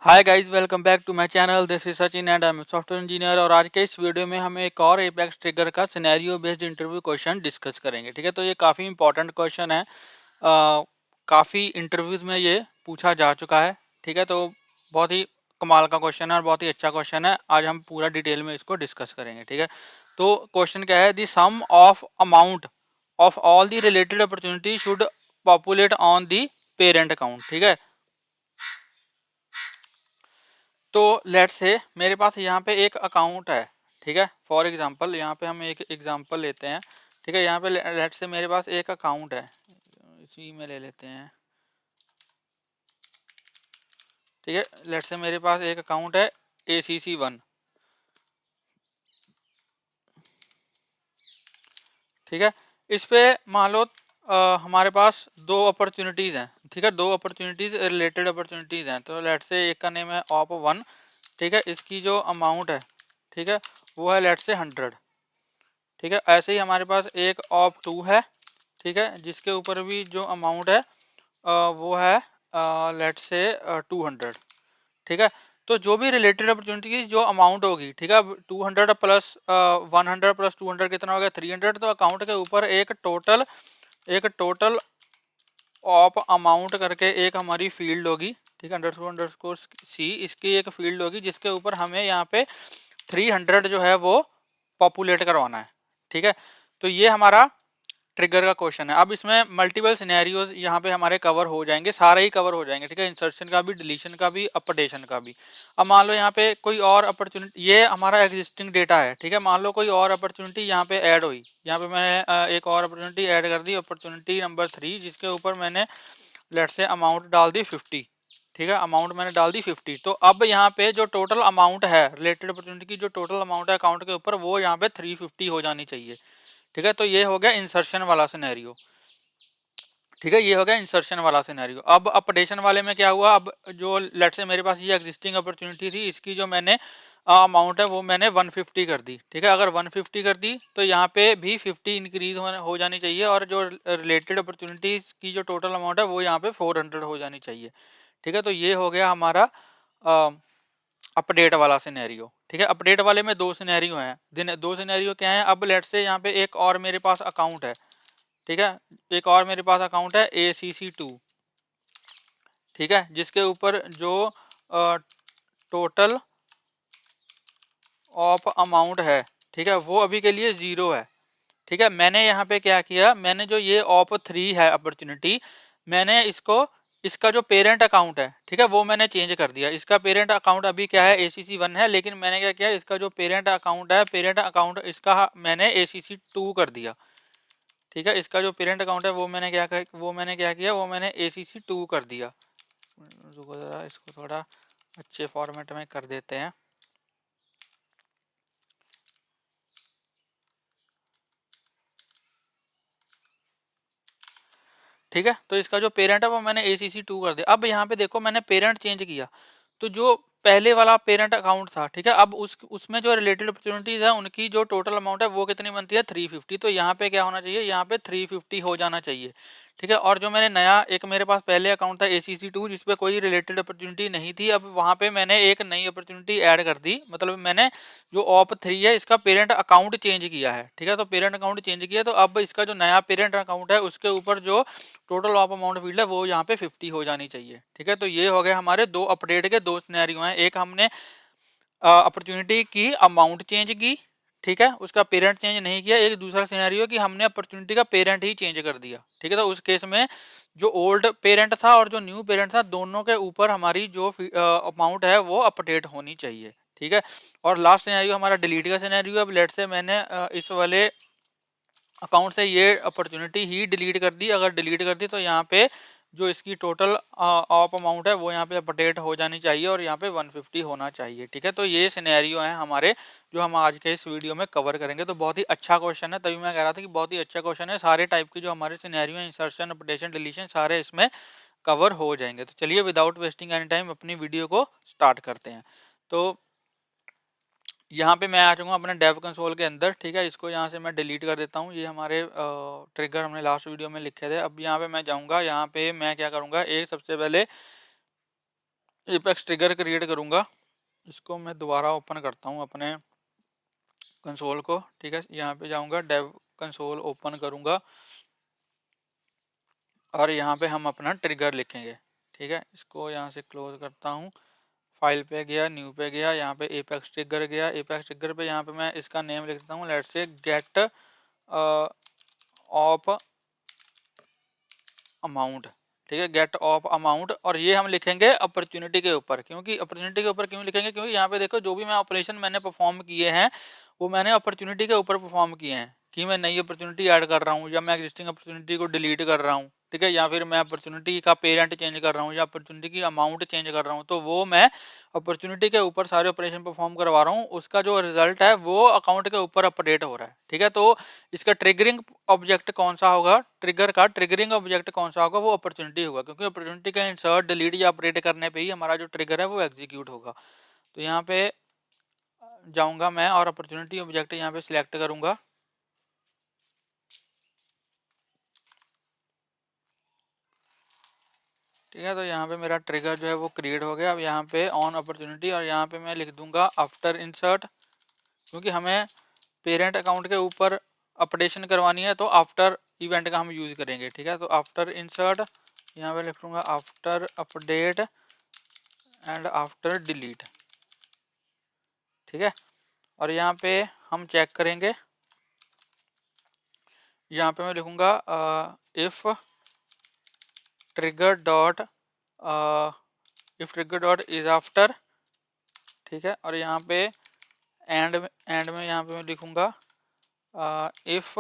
Hi guys, welcome back to my channel. This is Sachin and I am software engineer. और आज के इस video में हम एक और एपेक्स ट्रिगर का scenario based interview question discuss करेंगे। ठीक है, तो ये काफ़ी इंपॉर्टेंट क्वेश्चन है। काफ़ी इंटरव्यूज में ये पूछा जा चुका है। ठीक है, तो बहुत ही कमाल का क्वेश्चन है और बहुत ही अच्छा क्वेश्चन है। आज हम पूरा डिटेल में इसको डिस्कस करेंगे। ठीक है, तो क्वेश्चन क्या है, the sum of amount of all the related opportunity should populate on the parent account. ठीक है, तो लेट्स से मेरे पास यहाँ पे एक अकाउंट है। ठीक है, फॉर एग्जांपल यहाँ पे हम एक एग्जांपल लेते हैं। ठीक है, यहाँ पे लेट्स से मेरे पास एक अकाउंट है, इसी में ले लेते हैं। ठीक है, लेट्स से मेरे पास एक अकाउंट है ACC1। ठीक है, इस पे मान लो हमारे पास दो अपॉर्चुनिटीज़ हैं। ठीक है, दो अपॉर्चुनिटीज़ रिलेटेड अपॉर्चुनिटीज़ हैं। तो लेट्स से एक का नेम है OP1। ठीक है, इसकी जो अमाउंट है, ठीक है, वो है लेट्स से 100। ठीक है, ऐसे ही हमारे पास एक OP2 है। ठीक है, जिसके ऊपर भी जो अमाउंट है वो है लेट्स से 200। ठीक है, तो जो भी रिलेटेड अपॉर्चुनिटी की जो अमाउंट होगी, ठीक है, अब 200 प्लस 100 प्लस 200 कितना हो गया, 300। तो अकाउंट के ऊपर एक टोटल ऑप अमाउंट करके एक हमारी फील्ड होगी। ठीक है, अंडरस्कोर सी इसकी एक फील्ड होगी, जिसके ऊपर हमें यहाँ पे 300 जो है वो पॉपुलेट करवाना है। ठीक है, तो ये हमारा ट्रिगर का क्वेश्चन है। अब इसमें मल्टीपल सिनेरियोज यहाँ पे हमारे कवर हो जाएंगे, सारे ही कवर हो जाएंगे। ठीक है, इंसर्शन का भी, डिलीशन का भी, अपडेशन का भी। अब मान लो यहाँ पे कोई और अपॉर्चुनिटी, ये हमारा एग्जिस्टिंग डेटा है। ठीक है, मान लो कोई और अपॉर्चुनिटी यहाँ पे ऐड हुई। यहाँ पे मैंने एक और अपॉर्चुनिटी ऐड कर दी, अपॉर्चुनिटी नंबर 3, जिसके ऊपर मैंने लेट से अमाउंट डाल दी 50। ठीक है, अमाउंट मैंने डाल दी 50। तो अब यहाँ पे जो टोटल अमाउंट है रिलेटेड अपॉर्चुनिटी की, जो टोटल अमाउंट है अकाउंट के ऊपर, वो यहाँ पे 350 हो जानी चाहिए। ठीक है, तो ये हो गया इंसर्शन वाला सिनेरियो। ठीक है, ये हो गया इंसर्शन वाला सिनेरियो। अब अपडेशन वाले में क्या हुआ, अब जो लेट से मेरे पास ये एग्जिस्टिंग अपॉर्चुनिटी थी, इसकी जो मैंने अमाउंट है वो मैंने 150 कर दी। ठीक है, अगर 150 कर दी तो यहाँ पे भी 50 इंक्रीज हो जानी चाहिए, और जो रिलेटेड अपॉर्चुनिटीज की जो टोटल अमाउंट है वो यहाँ पे 400 हो जानी चाहिए। ठीक है, तो ये हो गया हमारा अपडेट वाला सिनेरियो। ठीक है, अपडेट वाले में दो सिनेरियो हैं। दो सिनेरियो क्या है, अब लेट से यहाँ पे एक और मेरे पास अकाउंट है। ठीक है, एक और मेरे पास अकाउंट है ACC2। ठीक है, जिसके ऊपर जो टोटल ऑफ अमाउंट है, ठीक है, वो अभी के लिए 0 है। ठीक है, मैंने यहाँ पे क्या किया, मैंने जो ये OP3 है अपॉर्चुनिटी, मैंने इसका जो पेरेंट अकाउंट है, ठीक है, वो मैंने चेंज कर दिया। इसका पेरेंट अकाउंट अभी क्या है, ACC1 है, लेकिन मैंने क्या किया, इसका जो पेरेंट अकाउंट है, पेरेंट अकाउंट इसका मैंने ACC2 कर दिया। ठीक है, इसका जो पेरेंट अकाउंट है वो मैंने क्या किया, वो मैंने ACC2 कर दिया। रुको ज़रा, इसको थोड़ा अच्छे फॉर्मेट में कर देते हैं। ठीक है, तो इसका जो पेरेंट है वो मैंने ACC2 कर दिया। अब यहाँ पे देखो, मैंने पेरेंट चेंज किया, तो जो पहले वाला पेरेंट अकाउंट था, ठीक है, अब उसमें जो रिलेटेड अपॉर्चुनिटीज है, उनकी जो टोटल अमाउंट है वो कितनी बनती है, 350। तो यहाँ पे क्या होना चाहिए, यहाँ पे 350 हो जाना चाहिए। ठीक है, और जो मैंने नया एक मेरे पास पहले अकाउंट था ACC2, जिसपे कोई रिलेटेड अपॉर्चुनिटी नहीं थी, अब वहाँ पे मैंने एक नई अपॉर्चुनिटी ऐड कर दी। मतलब मैंने जो OP3 है, इसका पेरेंट अकाउंट चेंज किया है। ठीक है, तो पेरेंट अकाउंट चेंज किया, तो अब इसका जो नया पेरेंट अकाउंट है, उसके ऊपर जो टोटल ऑफ अमाउंट फील्ड है वो यहाँ पे 50 हो जानी चाहिए। ठीक है, तो ये हो गए हमारे दो अपडेट के दो सिनेरियो हैं। एक हमने अपॉर्चुनिटी की अमाउंट चेंज की, ठीक है, उसका पेरेंट चेंज नहीं किया। एक दूसरा सिनेरियो कि हमने अपॉर्चुनिटी का पेरेंट ही चेंज कर दिया। ठीक है, तो उस केस में जो ओल्ड पेरेंट था और जो न्यू पेरेंट था, दोनों के ऊपर हमारी जो अमाउंट है वो अपडेट होनी चाहिए। ठीक है, और लास्ट सिनेरियो हमारा डिलीट का सिनेरियो। अब लेट से मैंने इस वाले अकाउंट से ये अपॉर्चुनिटी ही डिलीट कर दी। अगर डिलीट कर दी तो यहाँ पे जो इसकी टोटल ऑफ अमाउंट है वो यहाँ पे अपडेट हो जानी चाहिए, और यहाँ पे 150 होना चाहिए। ठीक है, तो ये सिनेरियो हैं हमारे, जो हम आज के इस वीडियो में कवर करेंगे। तो बहुत ही अच्छा क्वेश्चन है, तभी मैं कह रहा था कि बहुत ही अच्छा क्वेश्चन है। सारे टाइप के जो हमारे सिनेरियो हैं, इंसर्शन, अपडेशन, डिलीशन, सारे इसमें कवर हो जाएंगे। तो चलिए विदाउट वेस्टिंग एनी टाइम अपनी वीडियो को स्टार्ट करते हैं। तो यहाँ पे मैं आ चुका हूँ अपने डेव कंसोल के अंदर। ठीक है, इसको यहाँ से मैं डिलीट कर देता हूँ। ये हमारे ट्रिगर हमने लास्ट वीडियो में लिखे थे। अब यहाँ पे मैं जाऊँगा, यहाँ पे मैं क्या करूँगा, एक सबसे पहले, सबसे पहले मैं यहाँ पे क्या करूँगा, एक नया पेज बनाऊँगा। ठीक है, एपेक्स ट्रिगर क्रिएट करूँगा। इसको मैं दोबारा ओपन करता हूँ अपने कंसोल को, ठीक है। यहाँ पे जाऊँगा, डेव कंसोल ओपन करूँगा और यहाँ पे हम अपना ट्रिगर लिखेंगे, ठीक है। इसको यहाँ से क्लोज करता हूँ, फाइल पे गया, न्यू पे गया, यहाँ पे एपेक्स ट्रिगर गया, एपेक्स ट्रिगर पे यहाँ पे मैं इसका नेम लिखता हूँ, let's say gate of amount, ठीक है, गेट ऑफ अमाउंट। और ये हम लिखेंगे अपॉर्चुनिटी के ऊपर। क्योंकि अपॉर्चुनिटी के ऊपर क्यों लिखेंगे? क्योंकि यहाँ पे देखो जो भी मैं ऑपरेशन मैंने परफॉर्म किए हैं वो मैंने अपॉर्चुनिटी के ऊपर परफॉर्म किए हैं, कि मैं नई अपॉर्चुनिटी ऐड कर रहा हूँ या मैं एग्जिस्टिंग अपॉर्चुनिटी को डिलीट कर रहा हूँ, ठीक है, या फिर मैं अपॉर्चुनिटी का पेरेंट चेंज कर रहा हूँ या अपॉर्चुनिटी की अमाउंट चेंज कर रहा हूँ, तो वो मैं अपॉर्चुनिटी के ऊपर सारे ऑपरेशन परफॉर्म करवा रहा हूँ। उसका जो रिजल्ट है वो अकाउंट के ऊपर अपडेट हो रहा है, ठीक है। तो इसका ट्रिगरिंग ऑब्जेक्ट कौन सा होगा? ट्रिगर का ट्रिगरिंग ऑब्जेक्ट कौन सा होगा? वो अपॉर्चुनिटी होगा, क्योंकि अपॉर्चुनिटी का इंसर्ट, डिलीट या अपडेट करने पे ही हमारा जो ट्रिगर है वो एग्जीक्यूट होगा। तो यहाँ पे जाऊंगा मैं और अपॉर्चुनिटी ऑब्जेक्ट यहाँ पे सिलेक्ट करूंगा, ठीक है। तो यहाँ पे मेरा ट्रिगर जो है वो क्रिएट हो गया। अब यहाँ पे ऑन अपॉर्चुनिटी और यहाँ पे मैं लिख दूंगा आफ्टर इंसर्ट, क्योंकि हमें पेरेंट अकाउंट के ऊपर अपडेशन करवानी है तो आफ्टर इवेंट का हम यूज करेंगे, ठीक है। तो आफ्टर इंसर्ट यहाँ पे लिख दूंगा after update and after delete, ठीक है। और यहाँ पे हम चेक करेंगे, यहाँ पे मैं लिखूंगा if trigger dot is after, ठीक है। और यहाँ पे एंड में यहाँ पे मैं लिखूंगा if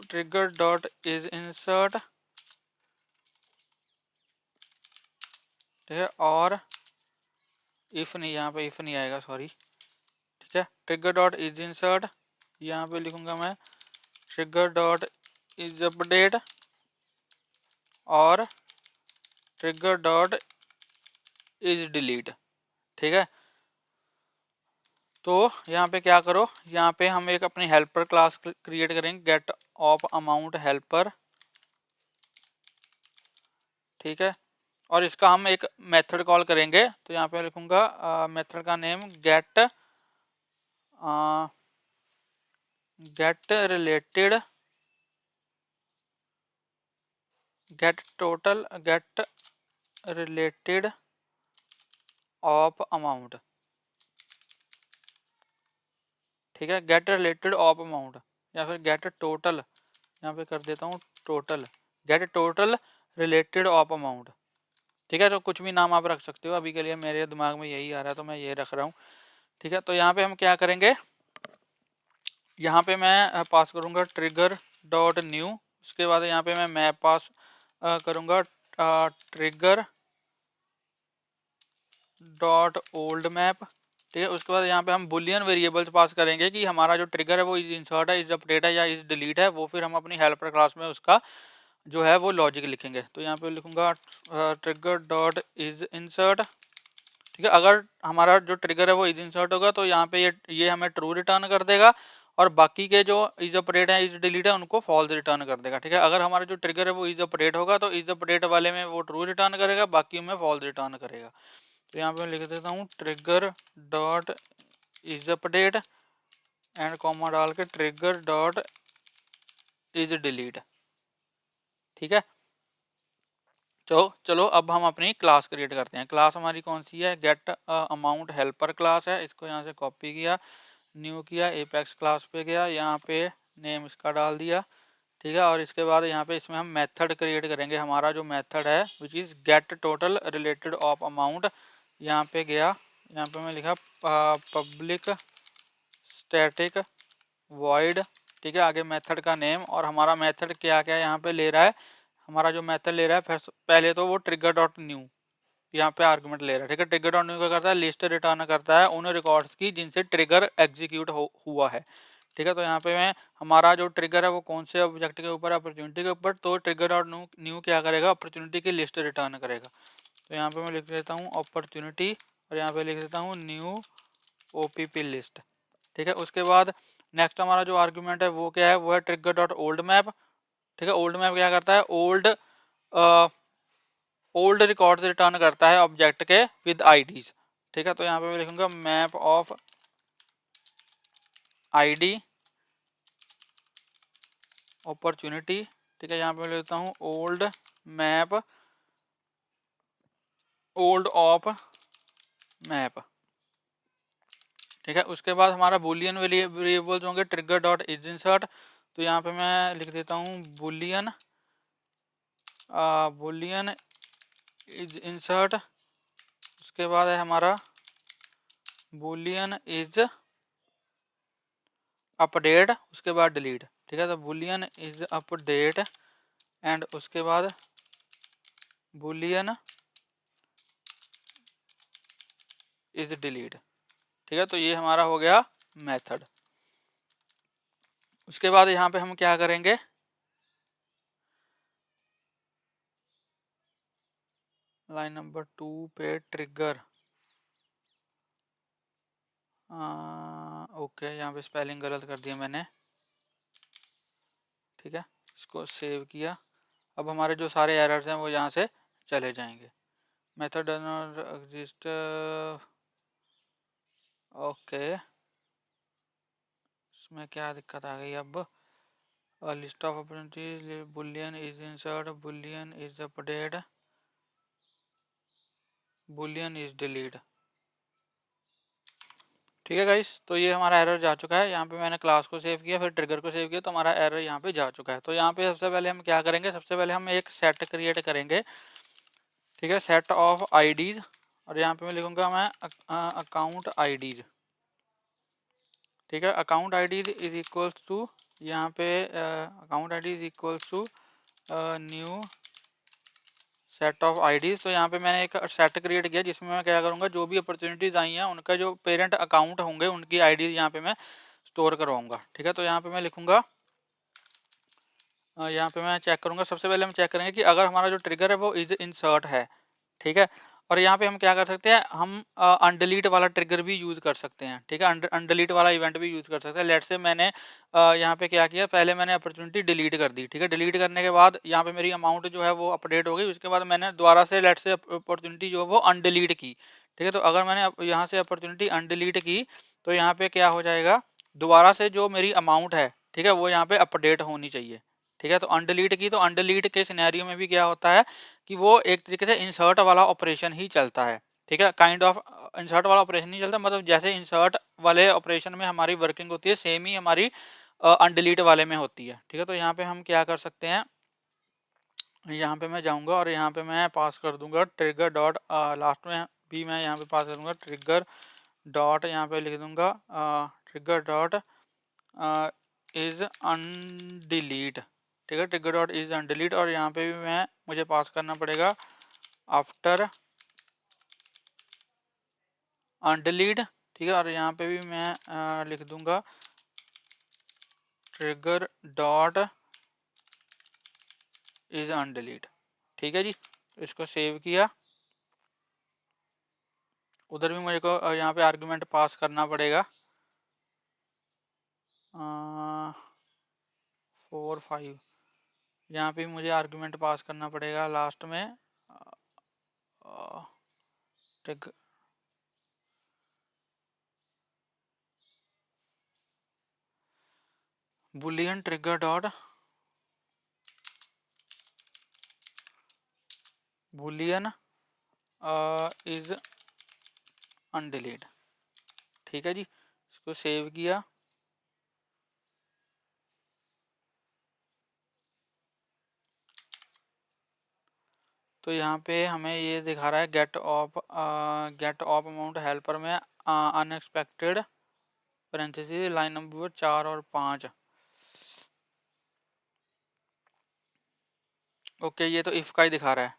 trigger dot is insert, ठीक है। और इफ नहीं, यहाँ पे इफ नहीं आएगा, सॉरी, ठीक है। ट्रिगर डॉट इज इंसर्ट, यहाँ पे लिखूंगा मैं ट्रिगर डॉट इज अपडेट और ट्रिगर डॉट इज डिलीट, ठीक है। तो यहाँ पे क्या करो, यहाँ पे हम एक अपनी हेल्पर क्लास क्रिएट करेंगे, गेट ऑफ अमाउंट हेल्पर, ठीक है। और इसका हम एक मेथड कॉल करेंगे। तो यहाँ पे लिखूंगा मेथड का name get related get related of amount, ठीक है। गेट रिलेटेड ऑफ अमाउंट या फिर गेट टोटल, यहाँ पे कर देता हूँ total, get total related of amount, ठीक है। तो कुछ भी नाम आप रख सकते हो, अभी के लिए मेरे दिमाग में यही आ रहा है तो मैं ये रख रहा हूँ, ठीक है। तो यहाँ पे हम क्या करेंगे, यहाँ पे मैं पास करूँगा ट्रिगर डॉट न्यू, उसके बाद यहाँ पे मैं मैप पास करूँगा ट्रिगर डॉट ओल्ड मैप, ठीक है। उसके बाद यहाँ पे हम बुलियन वेरिएबल्स पास करेंगे कि हमारा जो ट्रिगर है वो इज इंसर्ट है, इज अपडेट है या इज डिलीट है। वो फिर हम अपनी हेल्पर क्लास में उसका जो है वो लॉजिक लिखेंगे। तो यहाँ पे लिखूंगा ट्रिगर डॉट इज इंसर्ट, ठीक है। अगर हमारा जो ट्रिगर है वो इज इंसर्ट होगा तो यहाँ पे ये हमें ट्रू रिटर्न कर देगा और बाकी के जो इज अपडेट है, इज डिलीट है, उनको फॉल्स रिटर्न कर देगा, ठीक है। अगर हमारा जो ट्रिगर है वो इज अपडेट होगा तो इज अपडेट वाले में वो ट्रू रिटर्न करेगा, बाकी में फॉल्स रिटर्न करेगा। तो यहाँ पे लिख देता हूँ trigger dot is update and comma डाल के ट्रिगर डॉट इज डिलीट, ठीक है। तो चलो अब हम अपनी क्लास क्रिएट करते हैं। क्लास हमारी कौन सी है? गेट अमाउंट हेल्पर क्लास है। इसको यहाँ से कॉपी किया, न्यू किया, एपेक्स क्लास पे गया, यहाँ पे नेम इसका डाल दिया, ठीक है। और इसके बाद यहाँ पे इसमें हम मेथड क्रिएट करेंगे। हमारा जो मेथड है which is get total related of amount, यहाँ पे गया, यहाँ पे मैं लिखा पब्लिक स्टैटिक वॉइड, ठीक है। आगे मेथड का नेम और हमारा मेथड क्या क्या यहाँ पे ले रहा है। हमारा जो मेथड ले रहा है पहले तो वो ट्रिगर डॉट न्यू यहाँ पे आर्गुमेंट ले रहा है, ठीक है। ट्रिगर डॉट न्यू क्या करता है? लिस्ट रिटर्न करता है उन रिकॉर्ड्स की जिनसे ट्रिगर एग्जीक्यूट हुआ है, ठीक है। तो यहाँ पे मैं हमारा जो ट्रिगर है वो कौन से ऑब्जेक्ट के ऊपर है? अपॉर्चुनिटी के ऊपर। तो ट्रिगर डॉट न्यू क्या करेगा? अपॉर्चुनिटी की लिस्ट रिटर्न करेगा। तो यहाँ पे मैं लिख देता हूँ अपॉर्चुनिटी और यहाँ पे लिख देता हूँ न्यू OPP लिस्ट, ठीक है। उसके बाद नेक्स्ट हमारा जो आर्गुमेंट है वो क्या है? वो है ट्रिगर डॉट ओल्ड मैप, ठीक है। ओल्ड मैप क्या करता है? ओल्ड ओल्ड रिकॉर्ड रिटर्न करता है ऑब्जेक्ट के विद आईडीज। ठीक है, तो यहाँ पे मैं लिखूंगा मैप ऑफ आईडी अपॉर्चुनिटी। ठीक है, यहाँ पे मैं लेता हूँ old map, old of map. ठीक है, उसके बाद हमारा बुलियन वेरिएबल्स होंगे ट्रिगर डॉट इज इंसर्ट। तो यहाँ पे मैं लिख देता हूँ बुलियन बुलियन इज इंसर्ट। उसके बाद है हमारा बुलियन इज अपडेट, उसके बाद डिलीट। ठीक है, तो बुलियन इज अपडेट एंड उसके बाद बुलियन इज डिलीट। ठीक है, तो ये हमारा हो गया मेथड। उसके बाद यहाँ पे हम क्या करेंगे, लाइन नंबर 2 पे ट्रिगर, ओके यहाँ पे स्पेलिंग गलत कर दिया मैंने। ठीक है, इसको सेव किया। अब हमारे जो सारे एरर्स हैं वो यहाँ से चले जाएंगे। Method does not exist, okay इसमें क्या दिक्कत आ गई अब। List of opportunity, Boolean is insert, Boolean is update, Boolean is delete. ठीक है गाइस, तो ये हमारा एरर जा चुका है। यहाँ पे मैंने क्लास को सेव किया, फिर ट्रिगर को सेव किया, तो हमारा एरर यहाँ पे जा चुका है। तो यहाँ पे सबसे पहले हम क्या करेंगे, सबसे पहले हम एक सेट क्रिएट करेंगे। ठीक है, सेट ऑफ आईडीज, और यहाँ पे मैं लिखूंगा मैं अकाउंट आईडीज। ठीक है, account IDs is equals to, यहाँ पे account ID is equals to new set of IDs. तो यहाँ पे मैंने एक सेट क्रिएट किया जिसमें मैं क्या करूँगा, जो भी अपॉर्चुनिटीज़ आई हैं उनका जो पेरेंट अकाउंट होंगे उनकी आईडीज यहाँ पे मैं स्टोर करवाऊंगा। ठीक है, तो यहाँ पे मैं लिखूंगा, यहाँ पे मैं चेक करूँगा। सबसे पहले हम चेक करेंगे कि अगर हमारा जो ट्रिगर है वो इज इंसर्ट है। ठीक है, और यहाँ पे हम क्या कर सकते हैं, हम अनडिलीट वाला ट्रिगर भी यूज़ कर सकते हैं। ठीक है, अनडिलीट वाला इवेंट भी यूज़ कर सकते हैं। लेट से मैंने यहाँ पे क्या किया, पहले मैंने अपॉर्चुनिटी डिलीट कर दी। ठीक है, डिलीट करने के बाद यहाँ पे मेरी अमाउंट जो है वो अपडेट हो गई। उसके बाद मैंने दोबारा से लेट से अपॉर्चुनिटी जो है वो अनडिलीट की। ठीक है, तो अगर मैंने यहाँ से अपॉर्चुनिटी अनडिलीट की तो यहाँ पे क्या हो जाएगा, दोबारा से जो मेरी अमाउंट है, ठीक है, वो यहाँ पे अपडेट होनी चाहिए। ठीक है, तो अनडिलीट की, तो अनडिलीट के सिनेरियो में भी क्या होता है कि वो एक तरीके से इंसर्ट वाला ऑपरेशन ही चलता है। ठीक है, काइंड ऑफ इंसर्ट वाला ऑपरेशन नहीं चलता, मतलब जैसे इंसर्ट वाले ऑपरेशन में हमारी वर्किंग होती है सेम ही हमारी अनडिलीट वाले में होती है। ठीक है, तो यहाँ पे हम क्या कर सकते हैं, यहाँ पे मैं जाऊँगा और यहाँ पे मैं पास कर दूंगा ट्रिगर डॉट, लास्ट में भी मैं यहाँ पे पास करूँगा ट्रिगर डॉट, यहाँ पे लिख दूंगा ट्रिगर डॉट इज अनडिलीट। ठीक है, ट्रिगर डॉट इज अनडिलीट, और यहाँ पे भी मैं मुझे पास करना पड़ेगा आफ्टर अनडिलीट। ठीक है, और यहाँ पे भी मैं लिख दूंगा ट्रिगर डॉट इज अनडिलीट। ठीक है जी, इसको सेव किया। उधर भी मुझे को यहाँ पे आर्गुमेंट पास करना पड़ेगा 4 5, यहाँ पे मुझे आर्गुमेंट पास करना पड़ेगा लास्ट में trigger, boolean trigger dot boolean is undelete. ठीक है जी, इसको सेव किया। तो यहाँ पे हमें ये दिखा रहा है गेट ऑफ अमाउंट हेल्पर में अनएक्सपेक्टेड पैरेंथेसिस लाइन नंबर 4 और 5। ओके, ये तो इफ़ का ही दिखा रहा है।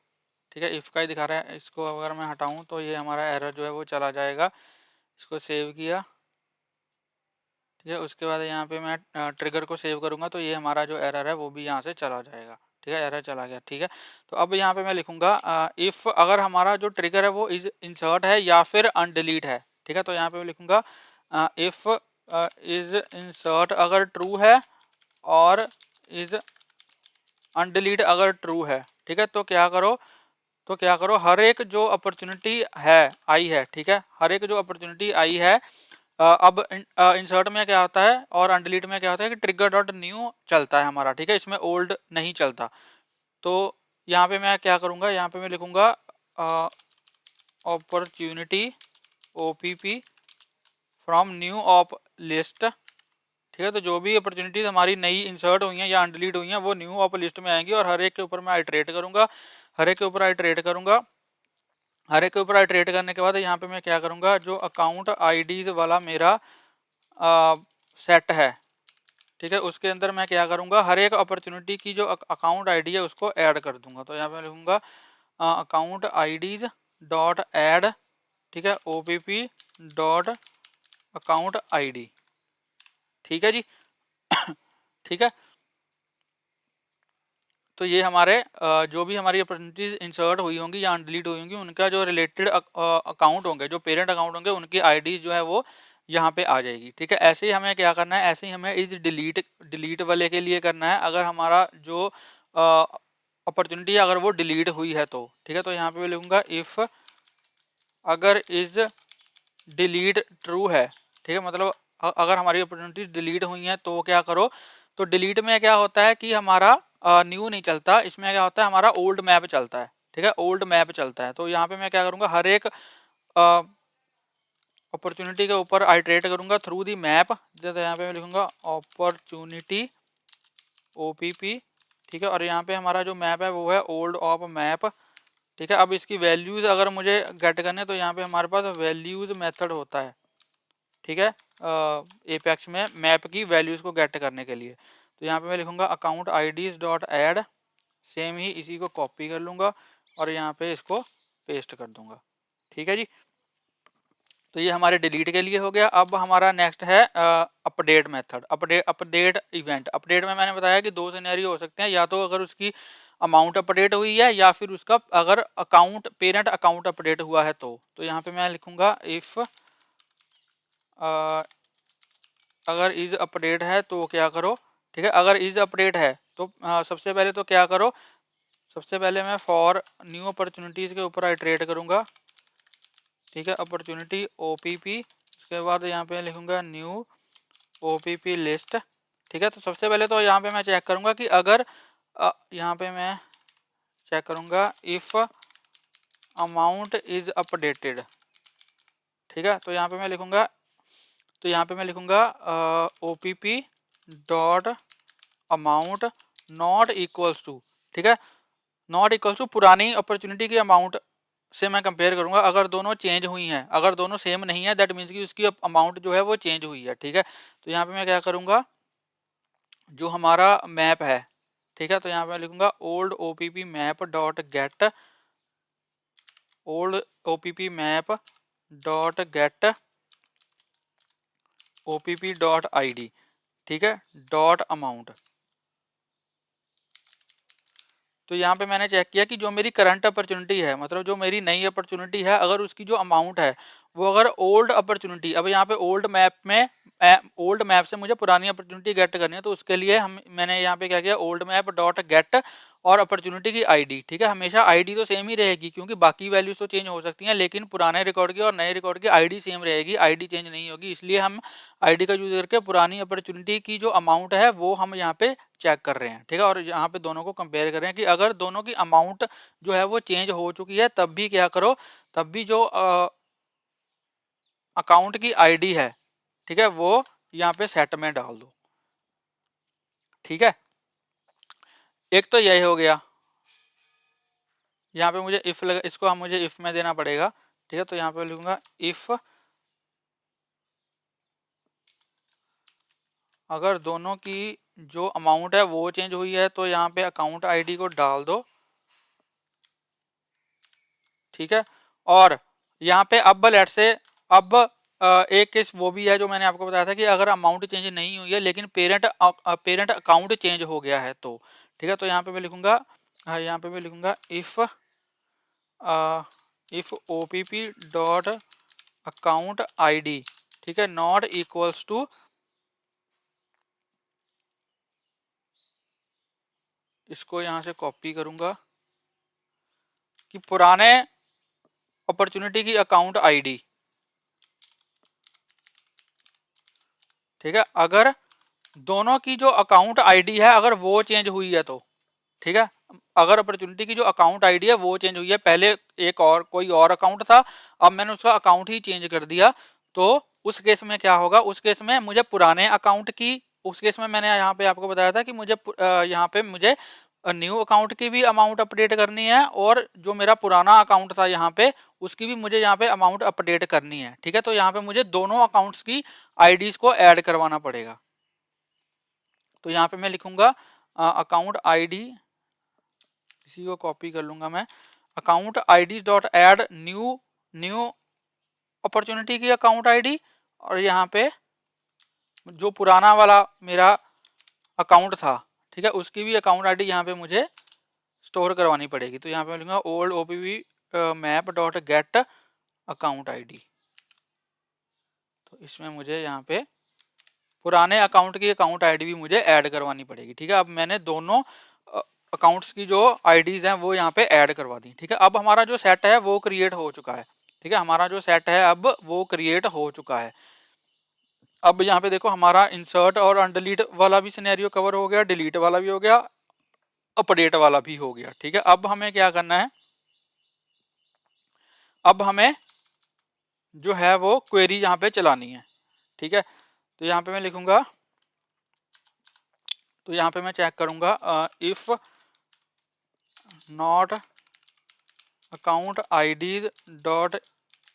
ठीक है, इफ़ का ही दिखा रहा है, इसको अगर मैं हटाऊं तो ये हमारा एरर जो है वो चला जाएगा। इसको सेव किया। ठीक है, उसके बाद यहाँ पे मैं ट्रिगर को सेव करूँगा तो ये हमारा जो एरर है वो भी यहाँ से चला जाएगा। ठीक है, एरर चला गया। ठीक है, तो अब यहाँ पे मैं लिखूँगा इफ़ अगर हमारा जो ट्रिगर है वो इज इंसर्ट है या फिर अनडिलीट है। ठीक है, तो यहाँ पे मैं लिखूँगा इफ़ इज इंसर्ट अगर ट्रू है और इज अनडिलीट अगर ट्रू है, ठीक है, तो क्या करो हर एक जो अपॉर्चुनिटी है आई है, ठीक है, हर एक जो अपॉर्चुनिटी आई है अब इंसर्ट में क्या होता है और अनडिलीट में क्या होता है कि ट्रिगर डॉट न्यू चलता है हमारा, ठीक है, इसमें ओल्ड नहीं चलता। तो यहाँ पे मैं क्या करूँगा, यहाँ पे मैं लिखूँगा opportunity OPP from new off list, ठीक है, तो जो भी अपॉर्चुनिटीज हमारी नई इंसर्ट हुई हैं या अनडिलीट हुई हैं वो न्यू ऑप लिस्ट में आएंगी और हर एक के ऊपर मैं आइट्रेट करूँगा, हर एक के ऊपर आइट्रेट करूँगा। हर एक के ऊपर आइट्रेट करने के बाद यहाँ पे मैं क्या करूँगा, जो अकाउंट आईडीज वाला मेरा सेट है, ठीक है, उसके अंदर मैं क्या करूँगा, हर एक अपॉर्चुनिटी की जो अकाउंट आईडी है उसको ऐड कर दूंगा। तो यहाँ पे लिखूँगा अकाउंट आईडीज डॉट ऐड, ठीक है, ओपीपी डॉट अकाउंट आईडी, ठीक है जी। ठीक है, तो ये हमारे जो भी हमारी अपॉर्चुनिटीज इंसर्ट हुई होंगी या अनडिलीट हुई होंगी उनका जो रिलेटेड अकाउंट होंगे, जो पेरेंट अकाउंट होंगे, उनकी आईडीज जो है वो यहाँ पे आ जाएगी, ठीक है। ऐसे ही हमें क्या करना है, ऐसे ही हमें इस डिलीट वाले के लिए करना है, अगर हमारा जो अपॉर्चुनिटी है अगर वो डिलीट हुई है तो, ठीक है, तो यहाँ पे मैं लिखूँगा इफ़ अगर इज डिलीट ट्रू है, ठीक है, मतलब अगर हमारी अपॉर्चुनिटीज डिलीट हुई हैं तो क्या करो, तो डिलीट में क्या होता है कि हमारा न्यू नहीं चलता, इसमें क्या होता है हमारा ओल्ड मैप चलता है, ठीक है, ओल्ड मैप चलता है। तो यहाँ पे मैं क्या करूँगा, हर एक अपॉर्चुनिटी के ऊपर आइट्रेट करूँगा थ्रू दी मैप, जैसे यहाँ पे मैं लिखूँगा अपॉर्चुनिटी ओपीपी, ठीक है, और यहाँ पे हमारा जो मैप है वो है ओल्ड ऑफ मैप, ठीक है। अब इसकी वैल्यूज अगर मुझे गेट करने तो यहाँ पे हमारे पास वैल्यूज मेथड होता है, ठीक है, एपेक्स में मैप की वैल्यूज को गेट करने के लिए। तो यहाँ पे मैं लिखूँगा account IDs dot add, same ही इसी को कॉपी कर लूँगा और यहाँ पे इसको पेस्ट कर दूँगा, ठीक है जी। तो ये हमारे डिलीट के लिए हो गया। अब हमारा नेक्स्ट है update method, update event. Update में मैंने बताया कि दो सिनेरियो हो सकते हैं, या तो अगर उसकी अमाउंट अपडेट हुई है या फिर उसका अगर अकाउंट पेरेंट अकाउंट अपडेट हुआ है तो यहाँ पे मैं लिखूँगा इफ़ अगर इज अपडेट है तो क्या करो, ठीक है, अगर इज अपडेट है तो सबसे पहले तो क्या करो, सबसे पहले मैं फॉर न्यू अपॉर्चुनिटीज़ के ऊपर आइट्रेट करूँगा, ठीक है, अपॉर्चुनिटी ओपीपी, उसके बाद यहाँ पे लिखूँगा न्यू ओपीपी लिस्ट, ठीक है। तो सबसे पहले तो यहाँ पे मैं चेक करूँगा कि अगर यहाँ पे मैं चेक करूँगा इफ़ अमाउंट इज़ अपडेटेड, ठीक है, तो यहाँ पे मैं लिखूँगा, तो यहाँ पे मैं लिखूँगा OPP dot amount not equals to, ठीक है, नॉट इक्वल्स टू पुरानी अपॉर्चुनिटी की अमाउंट से मैं कंपेयर करूँगा, अगर दोनों चेंज हुई हैं, अगर दोनों सेम नहीं है दैट मीन्स कि उसकी अमाउंट जो है वो चेंज हुई है, ठीक है। तो यहाँ पे मैं क्या करूँगा, जो हमारा मैप है, ठीक है, तो यहाँ पे मैं लिखूँगा old OPP map dot gate, old OPP map dot gate OPP dot ID, ठीक है, डॉट अमाउंट। तो यहाँ पे मैंने चेक किया कि जो मेरी करंट अपॉर्चुनिटी है, मतलब जो मेरी नई अपॉर्चुनिटी है, अगर उसकी जो अमाउंट है वो अगर ओल्ड अपॉर्चुनिटी, अब यहाँ पे ओल्ड मैप में ओल्ड मैप से मुझे पुरानी अपॉर्चुनिटी गेट करनी है, तो उसके लिए मैंने यहाँ पे क्या किया, ओल्ड मैप डॉट गेट और अपॉर्चुनिटी की आईडी, ठीक है, हमेशा आईडी तो सेम ही रहेगी क्योंकि बाकी वैल्यूज तो चेंज हो सकती हैं, लेकिन पुराने रिकॉर्ड की और नए रिकॉर्ड की आईडी सेम रहेगी, आईडी चेंज नहीं होगी, इसलिए हम आईडी का यूज करके पुरानी अपॉर्चुनिटी की जो अमाउंट है वो हम यहाँ पे चेक कर रहे हैं, ठीक है, और यहाँ पे दोनों को कंपेयर कर रहे हैं कि अगर दोनों की अमाउंट जो है वो चेंज हो चुकी है तब भी क्या करो, तब भी जो अकाउंट की आईडी है, ठीक है, वो यहाँ पे सेट में डाल दो, ठीक है। एक तो यही हो गया, यहाँ पे मुझे इफ इसको हम मुझे इफ में देना पड़ेगा, ठीक है, तो यहाँ पे लिखूंगा इफ अगर दोनों की जो अमाउंट है वो चेंज हुई है तो यहाँ पे अकाउंट आईडी को डाल दो, ठीक है। और यहाँ पे अब लेट से अब एक केस वो भी है जो मैंने आपको बताया था कि अगर अमाउंट चेंज नहीं हुई है लेकिन पेरेंट अकाउंट चेंज हो गया है तो, ठीक है, तो यहाँ पे मैं लिखूंगा, यहाँ पे मैं लिखूंगा if OPP dot account ID, ठीक है, नॉट इक्वल्स टू इसको यहाँ से कॉपी करूंगा कि पुराने अपॉर्चुनिटी की अकाउंट आईडी, ठीक है, अगर दोनों की जो अकाउंट आईडी है अगर वो चेंज हुई है तो, ठीक है, अगर अपॉर्चुनिटी की जो अकाउंट आईडी है वो चेंज हुई है, पहले एक और कोई और अकाउंट था, अब मैंने उसका अकाउंट ही चेंज कर दिया, तो उस केस में क्या होगा, उस केस में मुझे पुराने अकाउंट की, उस केस में मैंने यहाँ पे आपको बताया था कि मुझे यहाँ पे मुझे न्यू अकाउंट की भी अमाउंट अपडेट करनी है, और जो मेरा पुराना अकाउंट था यहाँ पे उसकी भी मुझे यहाँ पे अमाउंट अपडेट करनी है, ठीक है। तो यहाँ पे मुझे दोनों अकाउंट्स की आईडीज को ऐड करवाना पड़ेगा। तो यहाँ पे मैं लिखूंगा अकाउंट आईडी, इसी को कॉपी कर लूंगा मैं, account ID dot add new new opportunity की अकाउंट आईडी, और यहाँ पे जो पुराना वाला मेरा अकाउंट था, ठीक है, उसकी भी अकाउंट आईडी यहाँ पे मुझे स्टोर करवानी पड़ेगी। तो यहाँ पे मैं लिखूंगा old OPV map dot gate account ID. तो इसमें मुझे यहाँ पे पुराने अकाउंट की अकाउंट आईडी भी मुझे ऐड करवानी पड़ेगी, ठीक है। अब मैंने दोनों अकाउंट्स की जो आईडीज हैं वो यहाँ पे ऐड करवा दी, ठीक है। अब हमारा जो सेट है वो क्रिएट हो चुका है, ठीक है, हमारा जो सेट है अब वो क्रिएट हो चुका है। अब यहाँ पे देखो हमारा इंसर्ट और अनडिलीट वाला भी सिनेरियो कवर हो गया, डिलीट वाला भी हो गया, अपडेट वाला भी हो गया, ठीक है। अब हमें क्या करना है, अब हमें जो है वो क्वेरी यहाँ पे चलानी है, ठीक है। तो यहाँ पे मैं लिखूंगा, तो यहाँ पे मैं चेक करूंगा if not account ID dot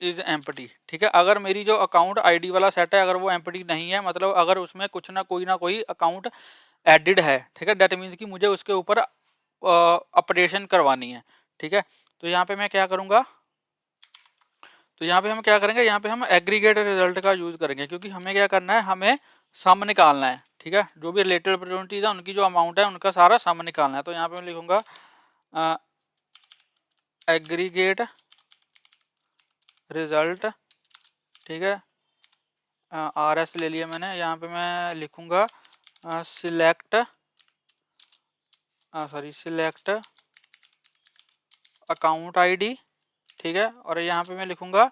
is empty, ठीक है। अगर मेरी जो अकाउंट आईडी वाला सेट है अगर वो एम्प्टी नहीं है, मतलब अगर उसमें कुछ ना कोई अकाउंट एडिड है, ठीक है, डेट मीन्स कि मुझे उसके ऊपर अपडेशन करवानी है, ठीक है। तो यहाँ पे मैं क्या करूँगा, तो यहाँ पे हम क्या करेंगे, यहाँ पे हम एग्रीगेट रिजल्ट का यूज करेंगे, क्योंकि हमें क्या करना है, हमें सम निकालना है, ठीक है। जो भी रिलेटेड अपॉर्चुनिटीज है उनकी जो अमाउंट है उनका सारा सम निकालना है। तो यहाँ पे मैं लिखूंगा एग्रीगेट रिजल्ट, ठीक है, आर एस ले लिया मैंने। यहाँ पे मैं लिखूंगा सिलेक्ट सिलेक्ट अकाउंट आईडी, ठीक है। और यहाँ पे मैं लिखूंगा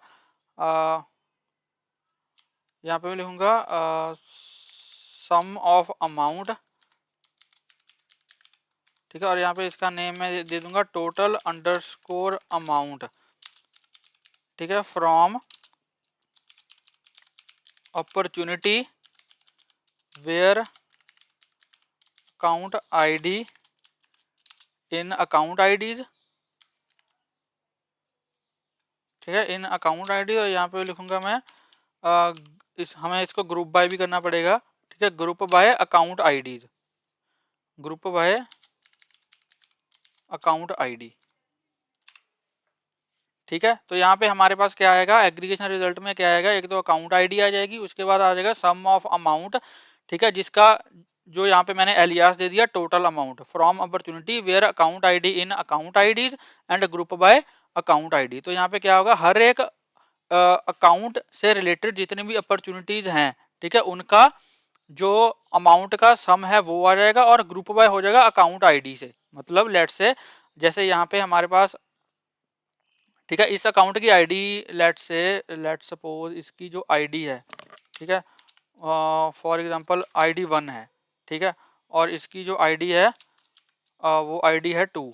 सम ऑफ अमाउंट, ठीक है। और यहाँ पे इसका नेम मैं दे दूंगा टोटल अंडरस्कोर अमाउंट, ठीक है, from opportunity where account ID in account IDs, ठीक है, इन अकाउंट आईडी। और यहाँ पे लिखूंगा मैं हमें इसको ग्रुप बाय भी करना पड़ेगा, ठीक है, group by account IDs, group by account ID, ठीक है। तो यहाँ पे हमारे पास क्या आएगा, एग्रीगेशन रिजल्ट में क्या आएगा, एक तो अकाउंट आईडी आ जाएगी, उसके बाद आ जाएगा सम ऑफ अमाउंट, ठीक है, जिसका जो यहाँ पे मैंने एलियास दे दिया total amount from opportunity where account ID in account IDs and group by account ID. तो यहाँ पे क्या होगा, हर एक अकाउंट से रिलेटेड जितनी भी अपॉर्चुनिटीज हैं, ठीक है, उनका जो अमाउंट का सम है वो आ जाएगा, और ग्रुप बाय हो जाएगा अकाउंट आईडी से। मतलब लेट्स से जैसे यहाँ पे हमारे पास, ठीक है, इस अकाउंट की आईडी लेट्स सपोज इसकी जो आईडी है, ठीक है, फॉर एग्जांपल आईडी 1 है, ठीक है, और इसकी जो आईडी है वो आईडी है 2,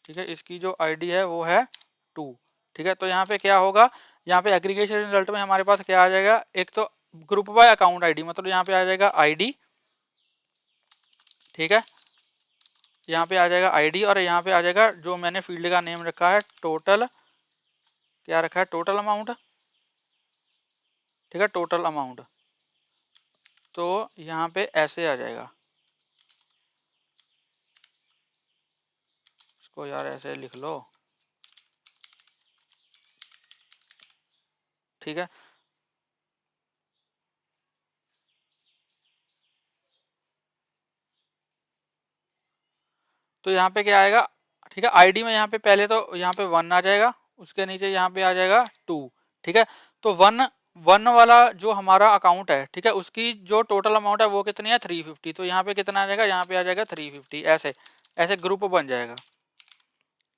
ठीक है, इसकी जो आईडी है वो है 2, ठीक है। तो यहाँ पे क्या होगा, यहाँ पे एग्रीगेशन रिजल्ट में हमारे पास क्या आ जाएगा, एक तो ग्रुप बाय अकाउंट आईडी, मतलब यहाँ पे आ जाएगा आईडी, ठीक है, यहाँ पे आ जाएगा आईडी, और यहाँ पे आ जाएगा जो मैंने फील्ड का नेम रखा है टोटल, क्या रखा है, टोटल अमाउंट, ठीक है, टोटल अमाउंट। तो यहाँ पे ऐसे आ जाएगा, इसको यार ऐसे लिख लो, ठीक है। तो यहाँ पे क्या आएगा, ठीक है, आईडी में यहाँ पे पहले तो यहाँ पे 1 आ जाएगा, उसके नीचे यहाँ पे आ जाएगा 2, ठीक है। तो 1 वन वाला जो हमारा अकाउंट है, ठीक है, उसकी जो टोटल अमाउंट है वो कितनी है 350। तो यहाँ पे कितना आ जाएगा, यहाँ पे आ जाएगा 350। ऐसे ऐसे ग्रुप बन जाएगा,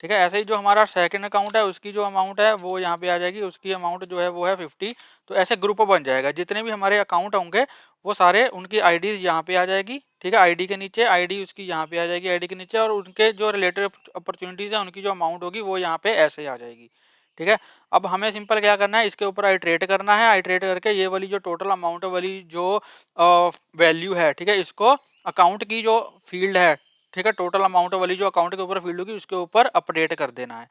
ठीक है। ऐसे ही जो हमारा सेकंड अकाउंट है उसकी जो अमाउंट है वो यहाँ पे आ जाएगी, उसकी अमाउंट जो है वो है 50। तो ऐसे ग्रुप बन जाएगा, जितने भी हमारे अकाउंट होंगे वो सारे उनकी आईडीज यहाँ पे आ जाएगी, ठीक है। आईडी के नीचे आईडी उसकी यहाँ पे आ जाएगी, आईडी के नीचे, और उनके जो रिलेटेड अपॉर्चुनिटीज है उनकी जो अमाउंट होगी वो यहाँ पे ऐसे आ जाएगी, ठीक है। अब हमें सिंपल क्या करना है, इसके ऊपर आइट्रेट करना है। आइट्रेट करके ये वाली जो टोटल अमाउंट वाली जो वैल्यू है, ठीक है, इसको अकाउंट की जो फील्ड है, ठीक है, टोटल अमाउंट वाली जो अकाउंट के ऊपर फील्ड होगी उसके ऊपर अपडेट कर देना है।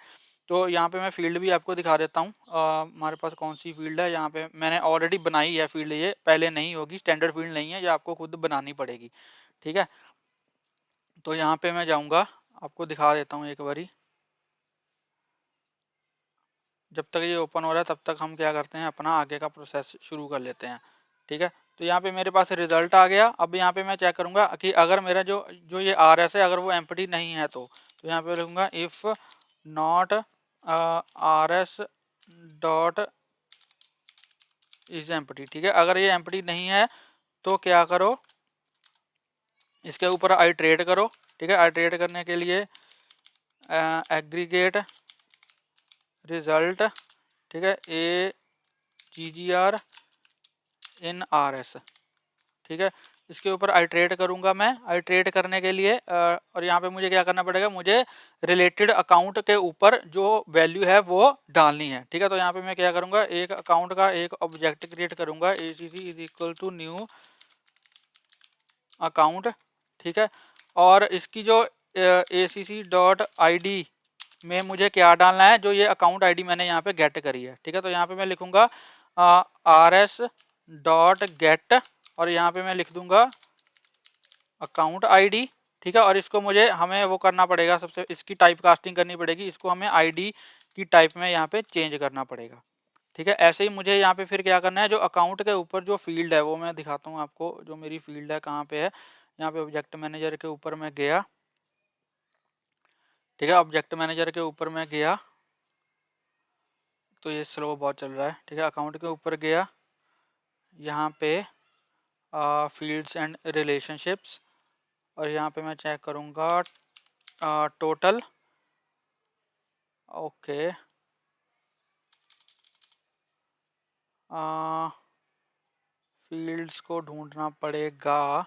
तो यहाँ पे मैं फील्ड भी आपको दिखा देता हूँ, हमारे पास कौन सी फील्ड है। यहाँ पे मैंने ऑलरेडी बनाई है फील्ड, ये पहले नहीं होगी, स्टैंडर्ड फील्ड नहीं है, ये आपको खुद बनानी पड़ेगी, ठीक है। तो यहाँ पे मैं जाऊँगा, आपको दिखा देता हूँ एक बारी। जब तक ये ओपन हो रहा है तब तक हम क्या करते हैं, अपना आगे का प्रोसेस शुरू कर लेते हैं, ठीक है। तो यहाँ पे मेरे पास रिजल्ट आ गया। अब यहाँ पे मैं चेक करूँगा कि अगर मेरा जो जो ये आर एस है अगर वो एम्प्टी नहीं है तो यहाँ पे लिखूँगा if not R S dot is empty, ठीक है। अगर ये एम्प्टी नहीं है तो क्या करो, इसके ऊपर आइट्रेट करो, ठीक है। आइट्रेट करने के लिए एग्रीगेट रिजल्ट, ठीक है, ए जी जी आर इन आर एस, ठीक है। इसके ऊपर आइट्रेट करूंगा मैं। आइट्रेट करने के लिए और यहाँ पे मुझे क्या करना पड़ेगा, मुझे रिलेटेड अकाउंट के ऊपर जो वैल्यू है वो डालनी है, ठीक है। तो यहाँ पे मैं क्या करूंगा, एक अकाउंट का एक ऑब्जेक्ट क्रिएट करूंगा, A C C is equal to new account, ठीक है। और इसकी जो ए C C dot I D में मुझे क्या डालना है, जो ये अकाउंट आईडी मैंने यहाँ पे गेट करी है, ठीक है। तो यहाँ पे मैं लिखूंगा आर एस डॉट गेट, और यहाँ पे मैं लिख दूंगा अकाउंट आईडी, ठीक है। और इसको मुझे हमें वो करना पड़ेगा, सबसे इसकी टाइप कास्टिंग करनी पड़ेगी, इसको हमें आईडी की टाइप में यहाँ पे चेंज करना पड़ेगा, ठीक है। ऐसे ही मुझे यहाँ पे फिर क्या करना है, जो अकाउंट के ऊपर जो फील्ड है वो मैं दिखाता हूँ आपको, जो मेरी फील्ड है कहाँ पे है। यहाँ पे ऑब्जेक्ट मैनेजर के ऊपर मैं गया, ठीक है। ऑब्जेक्ट मैनेजर के ऊपर मैं गया, तो ये स्लो बहुत चल रहा है, ठीक है। अकाउंट के ऊपर गया, यहाँ पे फील्ड्स एंड रिलेशनशिप्स, और यहाँ पे मैं चेक करूँगा टोटल, ओके, फील्ड्स को ढूंढना पड़ेगा।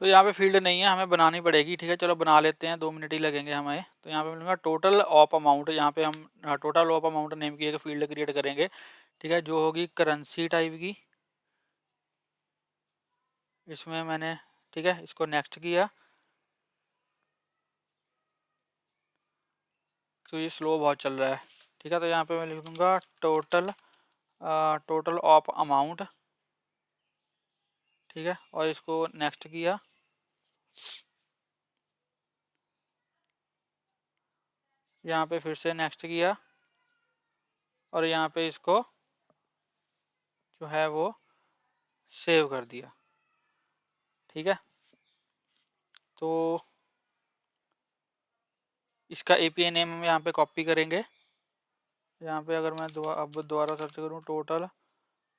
तो यहाँ पे फील्ड नहीं है, हमें बनानी पड़ेगी, ठीक है। चलो बना लेते हैं, 2 मिनट ही लगेंगे हमें। तो यहाँ पे मिलूंगा टोटल ऑफ अमाउंट, यहाँ पे हम टोटल ऑफ अमाउंट नेम की एक फील्ड क्रिएट करेंगे, ठीक है, जो होगी करेंसी टाइप की। इसमें मैंने, ठीक है, इसको नेक्स्ट किया। तो ये स्लो बहुत चल रहा है, ठीक है। तो यहाँ पे मैं लिख दूंगा टोटल टोटल ऑफ अमाउंट, ठीक है, और इसको नेक्स्ट किया। यहाँ पे फिर से नेक्स्ट किया, और यहाँ पे इसको जो है वो सेव कर दिया, ठीक है। तो इसका एपीआई नेम हम यहाँ पे कॉपी करेंगे। यहाँ पे अगर मैं अब दोबारा सर्च करूँ टोटल,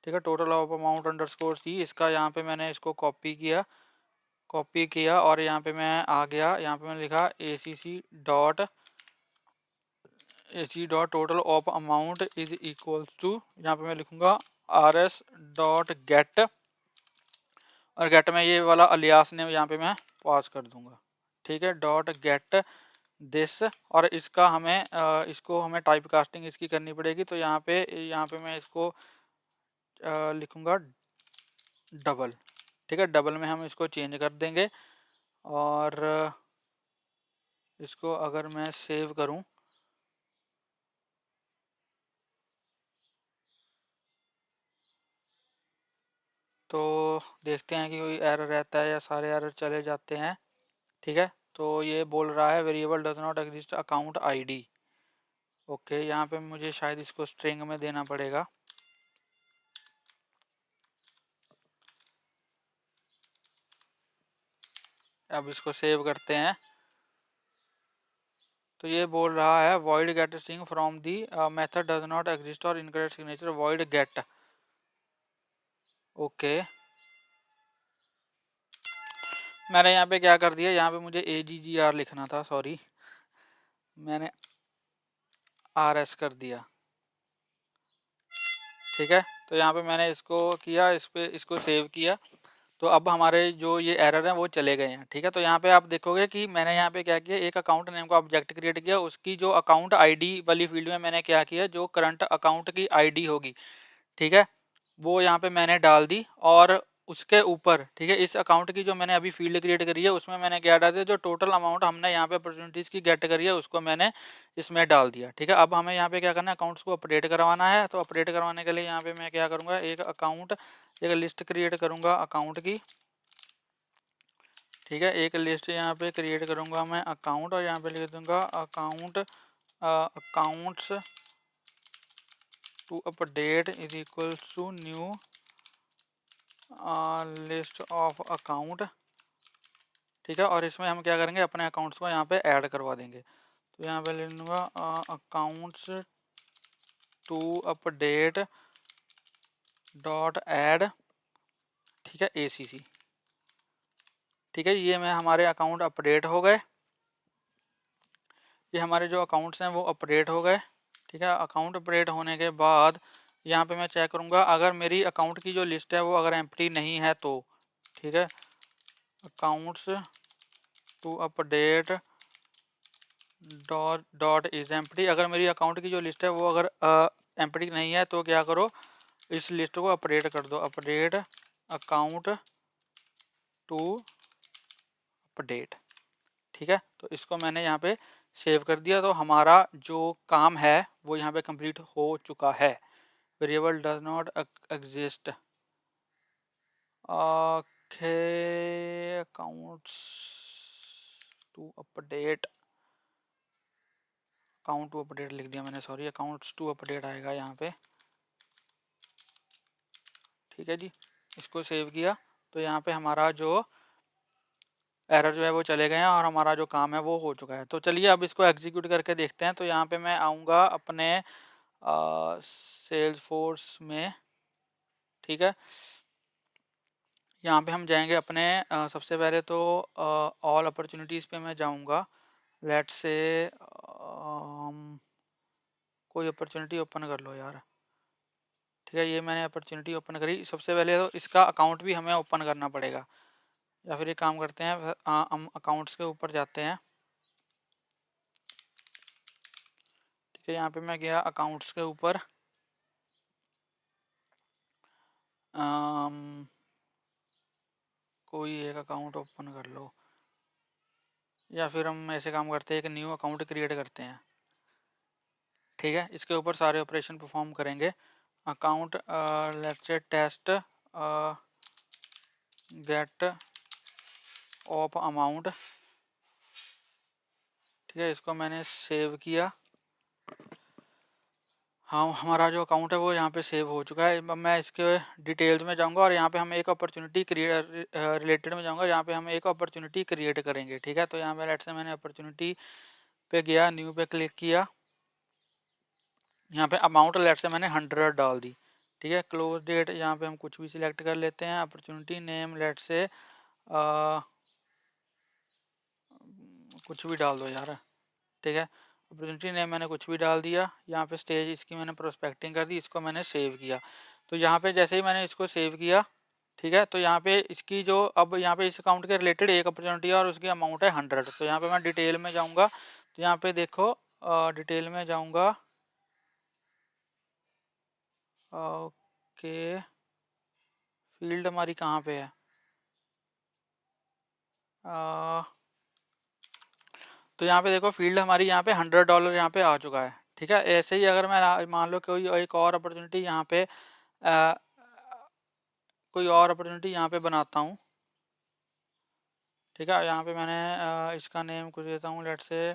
ठीक है, total of amount underscore C, इसका यहाँ पे मैंने इसको कॉपी किया, और यहाँ पे मैं आ गया, यहाँ पे मैंने लिखा ac dot total of amount is equals to, यहाँ पे मैं लिखूँगा rs डॉट गेट, और गेट में ये वाला अलियास नेम यहाँ पे मैं पास कर दूंगा, ठीक है, डॉट गेट दिस। और इसका हमें इसको हमें टाइप कास्टिंग इसकी करनी पड़ेगी। तो यहाँ पे मैं इसको लिखूँगा डबल, ठीक है, डबल में हम इसको चेंज कर देंगे। और इसको अगर मैं सेव करूँ, तो देखते हैं कि कोई एरर रहता है या सारे एरर चले जाते हैं, ठीक है। तो ये बोल रहा है variable does not exist account ID, okay. यहाँ पे मुझे शायद इसको स्ट्रिंग में देना पड़ेगा। अब इसको सेव करते हैं। तो ये बोल रहा है void get string from the method does not exist or incorrect signature void get। Okay, मैंने यहाँ पे क्या कर दिया, यहाँ पे मुझे AGGR लिखना था, सॉरी मैंने RS कर दिया। ठीक है, तो यहाँ पे मैंने इसको किया, इस पे इसको सेव किया, तो अब हमारे जो ये एरर हैं वो चले गए हैं। ठीक है, तो यहाँ पे आप देखोगे कि मैंने यहाँ पे क्या किया, एक अकाउंट नेम का ऑब्जेक्ट क्रिएट किया, उसकी जो अकाउंट आईडी वाली फील्ड में मैंने क्या किया, जो करंट अकाउंट की आईडी होगी, ठीक है, वो यहाँ पे मैंने डाल दी। और उसके ऊपर, ठीक है, इस अकाउंट की जो मैंने अभी फील्ड क्रिएट करी है उसमें मैंने क्या डाल दिया, जो टोटल अमाउंट हमने यहाँ पे अपॉर्चुनिटीज़ की गेट करी है उसको मैंने इसमें डाल दिया। ठीक है, अब हमें यहाँ पे क्या करना है, अकाउंट्स को अपडेट करवाना है। तो अपडेट करवाने के लिए यहाँ पे मैं क्या करूँगा, एक लिस्ट क्रिएट करूँगा अकाउंट की। ठीक है, एक लिस्ट यहाँ पे क्रिएट करूँगा मैं अकाउंट, और यहाँ पे लिख दूँगा accounts to update is equals to new list of account. ठीक है, और इसमें हम क्या करेंगे, अपने अकाउंट्स को यहाँ पे ऐड करवा देंगे। तो यहाँ पे लिख दूँगा accounts to update dot add, ठीक है, ACC। ठीक है, ये मैं हमारे अकाउंट अपडेट हो गए, ये हमारे जो अकाउंट्स हैं वो अपडेट हो गए। ठीक है, अकाउंट अपडेट होने के बाद यहाँ पे मैं चेक करूँगा, अगर मेरी अकाउंट की जो लिस्ट है वो अगर एम्प्टी नहीं है तो, ठीक है, accounts to update dot is empty. अगर मेरी अकाउंट की जो लिस्ट है वो अगर एम्प्टी नहीं है तो क्या करो, इस लिस्ट को अपडेट कर दो, अपडेट अकाउंट टू अपडेट। ठीक है, तो इसको मैंने यहाँ पे सेव कर दिया, तो हमारा जो काम है वो यहाँ पे कंप्लीट हो चुका है। Variable does not exist, okay, accounts to update, account to update लिख दिया मैंने, सॉरी अकाउंट्स टू अपडेट आएगा यहाँ पे। ठीक है जी, इसको सेव किया, तो यहाँ पे हमारा जो एरर जो है वो चले गए हैं और हमारा जो काम है वो हो चुका है। तो चलिए अब इसको एग्जीक्यूट करके देखते हैं। तो यहाँ पे मैं आऊँगा अपने सेल्स फोर्स में। ठीक है, यहाँ पे हम जाएंगे अपने सबसे पहले तो ऑल अपॉर्चुनिटीज़ पे मैं जाऊँगा। लेट्स से कोई अपॉर्चुनिटी ओपन कर लो यार। ठीक है, ये मैंने अपॉर्चुनिटी ओपन करी। सबसे पहले तो इसका अकाउंट भी हमें ओपन करना पड़ेगा, या फिर एक काम करते हैं, हम अकाउंट्स के ऊपर जाते हैं। ठीक है, यहाँ पे मैं गया अकाउंट्स के ऊपर, कोई एक अकाउंट ओपन कर लो, या फिर हम ऐसे काम करते हैं, एक न्यू अकाउंट क्रिएट करते हैं। ठीक है, इसके ऊपर सारे ऑपरेशन परफॉर्म करेंगे। अकाउंट लेट्स से टेस्ट गेट ऑफ अमाउंट। ठीक है, इसको मैंने सेव किया। हाँ, हमारा जो अकाउंट है वो यहाँ पे सेव हो चुका है। अब मैं इसके डिटेल्स में जाऊँगा और यहाँ पे हम एक अपॉर्चुनिटी रिलेटेड में जाऊँगा, यहाँ पे हम एक अपॉर्चुनिटी क्रिएट करेंगे। ठीक है, तो यहाँ पे लेट्स से मैंने अपॉर्चुनिटी पे गया, न्यू पे क्लिक किया, यहाँ पे अमाउंट लेट्स से मैंने 100 डाल दी। ठीक है, क्लोज डेट यहाँ पे हम कुछ भी सिलेक्ट कर लेते हैं। अपॉर्चुनिटी नेम लेट्स से कुछ भी डाल दो यार। ठीक है, अपॉर्चुनिटी नेम मैंने कुछ भी डाल दिया। यहाँ पे स्टेज इसकी मैंने प्रोस्पेक्टिंग कर दी, इसको मैंने सेव किया। तो यहाँ पे जैसे ही मैंने इसको सेव किया, ठीक है, तो यहाँ पे इसकी जो अब यहाँ पे इस अकाउंट के रिलेटेड एक अपॉर्चुनिटी है और उसकी अमाउंट है 100। तो यहाँ पे मैं डिटेल में जाऊँगा, तो यहाँ पे देखो डिटेल में जाऊँगा, ओके, फील्ड हमारी कहाँ पे है, तो यहाँ पे देखो फील्ड हमारी यहाँ पे $100 यहाँ पे आ चुका है। ठीक है, ऐसे ही अगर मैं मान लो कोई एक और अपॉर्चुनिटी यहाँ पे कोई और अपॉर्चुनिटी यहाँ पे बनाता हूँ। ठीक है, यहाँ पे मैंने इसका नेम कुछ देता हूँ, लेट्स से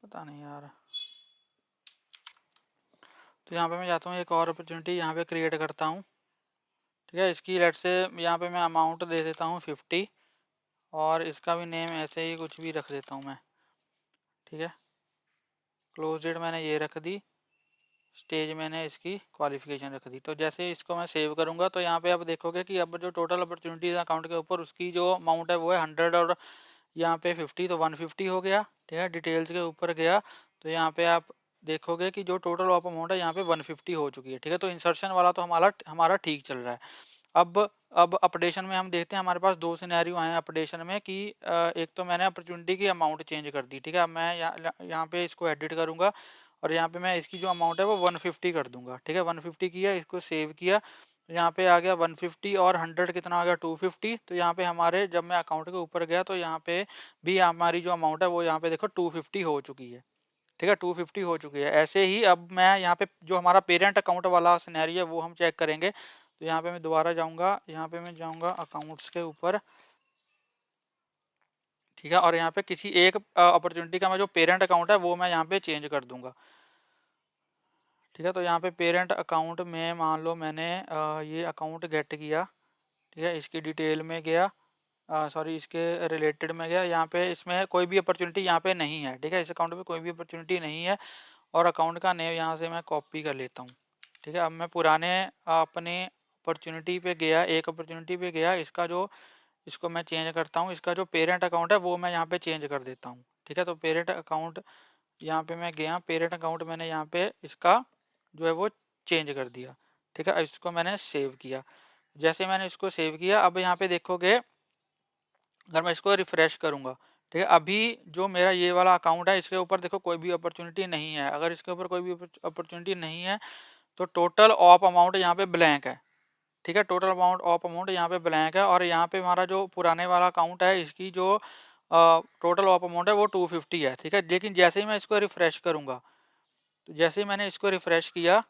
पता नहीं यार। तो यहाँ पे मैं जाता हूँ, एक और अपॉर्चुनिटी यहाँ पे क्रिएट करता हूँ, ठीक है। इसकी लेट से यहाँ पे मैं अमाउंट दे देता हूँ 50, और इसका भी नेम ऐसे ही कुछ भी रख देता हूँ मैं, ठीक है। क्लोज डेट मैंने ये रख दी, स्टेज मैंने इसकी क्वालिफिकेशन रख दी। तो जैसे इसको मैं सेव करूँगा तो यहाँ पे आप देखोगे कि अब जो टोटल अपॉर्चुनिटीज अकाउंट के ऊपर उसकी जो अमाउंट है वो है 100, और यहाँ पे 50, तो 150 हो गया, ठीक है। डिटेल्स के ऊपर गया तो यहाँ पे आप देखोगे कि जो टोटल ऑफ अमाउंट है यहाँ पे 150 हो चुकी है, ठीक है। तो इंसर्शन वाला तो हमारा ठीक चल रहा है। अब अपडेशन में हम देखते हैं, हमारे पास दो सिनेरियो हैं अपडेशन में कि एक तो मैंने अपॉर्चुनिटी की अमाउंट चेंज कर दी, ठीक है। अब मैं यहाँ पे इसको एडिट करूँगा और यहाँ पे मैं इसकी जो अमाउंट है वो 150 कर दूंगा, ठीक है। 150 किया, इसको सेव किया, तो यहाँ पे आ गया 150, और 100 कितना आ गया 250। तो यहाँ पे हमारे जब मैं अकाउंट के ऊपर गया तो यहाँ पे भी हमारी जो अमाउंट है वो यहाँ पे देखो 250 हो चुकी है, ठीक है। 250 हो चुकी है। ऐसे ही अब मैं यहाँ पे जो हमारा पेरेंट अकाउंट वाला सिनेरियो है वो हम चेक करेंगे। तो यहाँ पे मैं दोबारा जाऊँगा, यहाँ पे मैं जाऊँगा अकाउंट्स के ऊपर, ठीक है। और यहाँ पे किसी एक अपॉर्चुनिटी का मैं जो पेरेंट अकाउंट है वो मैं यहाँ पे चेंज कर दूंगा, ठीक है। तो यहाँ पे पेरेंट अकाउंट में मान लो मैंने ये अकाउंट गेट किया, ठीक है। इसकी डिटेल में गया, सॉरी इसके रिलेटेड में गया, यहाँ पे इसमें कोई भी अपॉर्चुनिटी यहाँ पे नहीं है, ठीक है। इस अकाउंट में कोई भी अपॉर्चुनिटी नहीं है, और अकाउंट का नेम यहाँ से मैं कॉपी कर लेता हूँ, ठीक है। अब मैं पुराने अपने अपॉर्चुनिटी पे गया, एक अपॉर्चुनिटी पे गया, इसको मैं चेंज करता हूँ, इसका जो पेरेंट अकाउंट है वो मैं यहाँ पे चेंज कर देता हूँ, ठीक है। तो पेरेंट अकाउंट यहाँ पे मैं गया, पेरेंट अकाउंट मैंने यहाँ पे इसका जो है वो चेंज कर दिया, ठीक है। इसको मैंने सेव किया। जैसे मैंने इसको सेव किया, अब यहाँ पे देखोगे अगर मैं इसको रिफ्रेश करूँगा, ठीक है, अभी जो मेरा ये वाला अकाउंट है इसके ऊपर देखो कोई भी अपॉर्चुनिटी नहीं है। अगर इसके ऊपर कोई भी अपॉर्चुनिटी नहीं है तो टोटल ऑफ अमाउंट यहाँ पे ब्लैंक है, ठीक है। टोटल अमाउंट ऑफ अमाउंट यहाँ पे ब्लैंक है, और यहाँ पे हमारा जो पुराने वाला अकाउंट है इसकी जो टोटल ऑफ अमाउंट है वो 250 है, ठीक है। लेकिन जैसे ही मैं इसको रिफ्रेश करूँगा, तो जैसे ही मैंने इसको रिफ्रेश किया,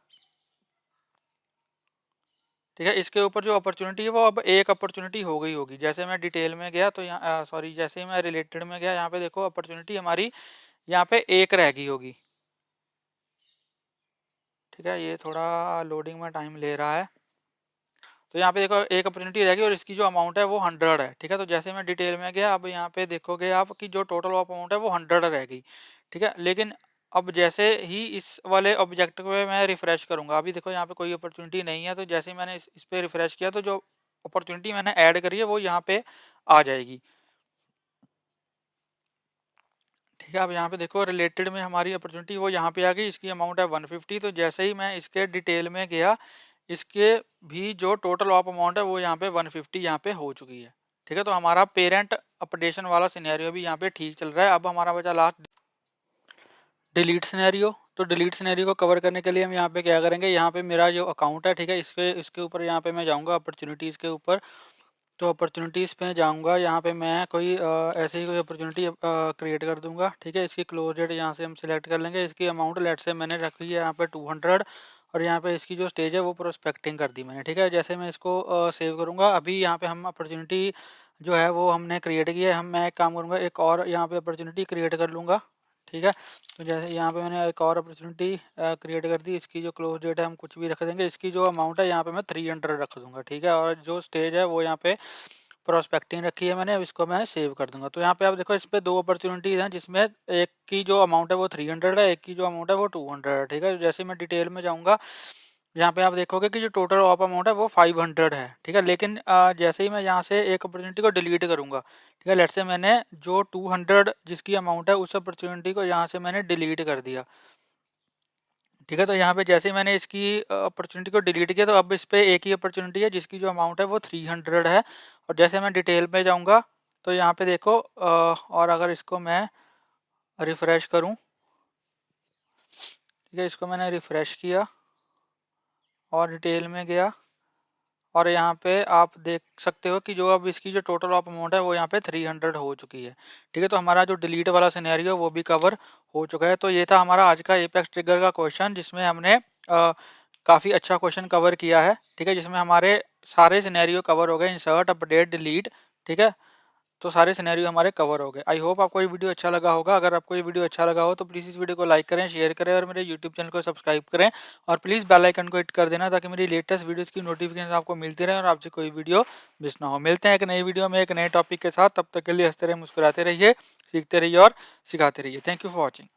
ठीक है, इसके ऊपर जो अपॉर्चुनिटी है वो अब एक अपॉर्चुनिटी हो गई होगी। जैसे मैं डिटेल में गया तो यहाँ सॉरी जैसे ही मैं रिलेटेड में गया, यहाँ पे देखो अपॉर्चुनिटी हमारी यहाँ पे एक रह गई होगी, ठीक है। ये थोड़ा लोडिंग में टाइम ले रहा है। तो यहाँ पे देखो एक अपॉर्चुनिटी रहेगी और इसकी जो अमाउंट है वो 100 है, ठीक है। तो जैसे मैं डिटेल में गया, अब यहाँ पे देखोगे आप कि जो टोटल ऑफ अमाउंट है वो 100 रह गई, ठीक है। लेकिन अब जैसे ही इस वाले ऑब्जेक्ट को मैं रिफ्रेश करूँगा, अभी देखो यहाँ पे कोई अपॉर्चुनिटी नहीं है, तो जैसे ही मैंने इस पर रिफ्रेश किया तो जो अपॉर्चुनिटी मैंने ऐड करी है वो यहाँ पे आ जाएगी, ठीक है। अब यहाँ पे देखो रिलेटेड में हमारी अपॉर्चुनिटी वो यहाँ पे आ गई, इसकी अमाउंट है 150। तो जैसे ही मैं इसके डिटेल में गया, इसके भी जो टोटल ऑफ अमाउंट है वो यहाँ पे 150 यहाँ पे हो चुकी है, ठीक है। तो हमारा पेरेंट अपडेशन वाला सिनेरियो भी यहाँ पे ठीक चल रहा है। अब हमारा बचा लास्ट डिलीट सिनेरियो। तो डिलीट सिनेरियो को कवर करने के लिए हम यहाँ पे क्या करेंगे, यहाँ पे मेरा जो अकाउंट है, ठीक है, इसके ऊपर यहाँ पे मैं जाऊँगा अपॉर्चुनिटीज़ के ऊपर। तो अपॉर्चुनिटीज़ पे जाऊँगा, यहाँ पे मैं कोई ऐसे ही कोई अपॉर्चुनिटी क्रिएट कर दूँगा, ठीक है। इसकी क्लोज डेट यहाँ से हम सिलेक्ट कर लेंगे। इसकी अमाउंट लेट से मैंने रखी है यहाँ पे 200, और यहाँ पे इसकी जो स्टेज है वो प्रोस्पेक्टिंग कर दी मैंने, ठीक है। जैसे मैं इसको सेव करूँगा, अभी यहाँ पे हम अपॉर्चुनिटी जो है वो हमने क्रिएट की है। मैं एक काम करूँगा, एक और यहाँ पे अपॉर्चुनिटी क्रिएट कर लूँगा, ठीक है। तो जैसे यहाँ पे मैंने एक और अपॉर्चुनिटी क्रिएट कर दी, इसकी जो क्लोज डेट है हम कुछ भी रख देंगे, इसकी जो अमाउंट है यहाँ पे मैं 300 रख दूँगा, ठीक है। और जो स्टेज है वो यहाँ पे प्रोस्पेक्टिंग रखी है मैंने, अब इसको मैं सेव कर दूंगा। तो यहाँ पे आप देखो इस पे दो अपॉर्चुनिटीज़ हैं, जिसमें एक की जो अमाउंट है वो 300 है, एक की जो अमाउंट है वो 200 है, ठीक है। जैसे मैं डिटेल में जाऊँगा, यहाँ पे आप देखोगे कि जो टोटल ऑफ अमाउंट है वो 500 है, ठीक है। लेकिन जैसे ही मैं यहाँ से एक अपॉर्चुनिटी को डिलीट करूँगा, ठीक है, लेट से मैंने जो 200 जिसकी अमाउंट है उस अपॉर्चुनिटी को यहाँ से मैंने डिलीट कर दिया, ठीक है। तो यहाँ पे जैसे ही मैंने इसकी अपॉर्चुनिटी को डिलीट किया, तो अब इस पर एक ही अपॉर्चुनिटी है जिसकी जो अमाउंट है वो 300 है। और जैसे मैं डिटेल में जाऊँगा तो यहाँ पे देखो और अगर इसको मैं रिफ़्रेश करूँ, ठीक है, इसको मैंने रिफ़्रेश किया और डिटेल में गया, और यहाँ पे आप देख सकते हो कि जो अब इसकी जो टोटल ऑफ अमाउंट है वो यहाँ पे 300 हो चुकी है, ठीक है। तो हमारा जो डिलीट वाला सिनेरियो वो भी कवर हो चुका है। तो ये था हमारा आज का एपेक्स ट्रिगर का क्वेश्चन, जिसमें हमने काफ़ी अच्छा क्वेश्चन कवर किया है, ठीक है, जिसमें हमारे सारे सिनेरियो कवर हो गए, इंसर्ट, अपडेट, डिलीट, ठीक है। तो सारे सिनेरियो हमारे कवर हो गए। आई होप आपको ये वीडियो अच्छा लगा होगा। अगर आपको ये वीडियो अच्छा लगा हो तो प्लीज़ इस वीडियो को लाइक करें, शेयर करें और मेरे यूट्यूब चैनल को सब्सक्राइब करें और प्लीज़ बेल आइकन को हिट कर देना ताकि मेरी लेटेस्ट वीडियोज़ की नोटिफिकेशन आपको मिलती रहे और आपसे कोई वीडियो मिस ना हो। मिलते हैं एक नई वीडियो में एक नए टॉपिक के साथ, तब तक के लिए हंसते रहिए, मुस्कुराते रहिए, सीखते रहिए और सिखाते रहिए। Thank you for watching.